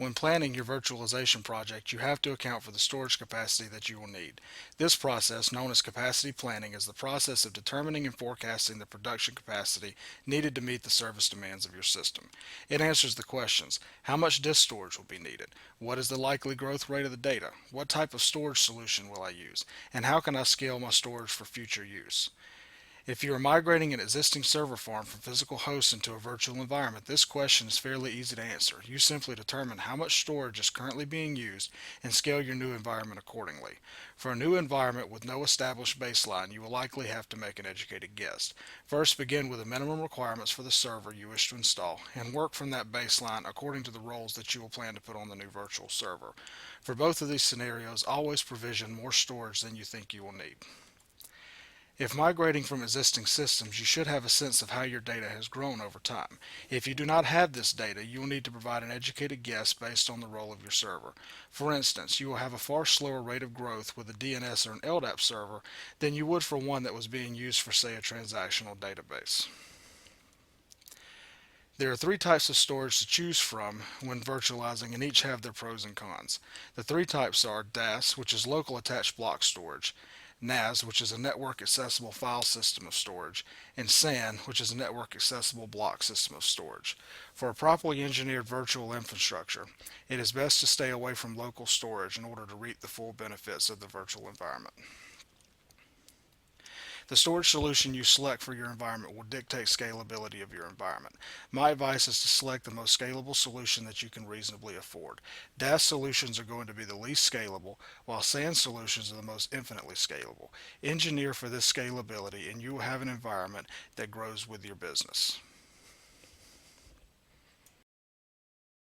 When planning your virtualization project, you have to account for the storage capacity that you will need. This process, known as capacity planning, is the process of determining and forecasting the production capacity needed to meet the service demands of your system. It answers the questions: how much disk storage will be needed? What is the likely growth rate of the data? What type of storage solution will I use? And how can I scale my storage for future use? If you are migrating an existing server farm from physical hosts into a virtual environment, this question is fairly easy to answer. You simply determine how much storage is currently being used and scale your new environment accordingly. For a new environment with no established baseline, you will likely have to make an educated guess. First, begin with the minimum requirements for the server you wish to install and work from that baseline according to the roles that you will plan to put on the new virtual server. For both of these scenarios, always provision more storage than you think you will need. If migrating from existing systems, you should have a sense of how your data has grown over time. If you do not have this data, you will need to provide an educated guess based on the role of your server. For instance, you will have a far slower rate of growth with a DNS or an LDAP server than you would for one that was being used for, say, a transactional database. There are three types of storage to choose from when virtualizing, and each have their pros and cons. The three types are DAS, which is local attached block storage; NAS, which is a network accessible file system of storage; and SAN, which is a network accessible block system of storage. For a properly engineered virtual infrastructure, it is best to stay away from local storage in order to reap the full benefits of the virtual environment. The storage solution you select for your environment will dictate scalability of your environment. My advice is to select the most scalable solution that you can reasonably afford. DAS solutions are going to be the least scalable, while SAN solutions are the most infinitely scalable. Engineer for this scalability and you will have an environment that grows with your business.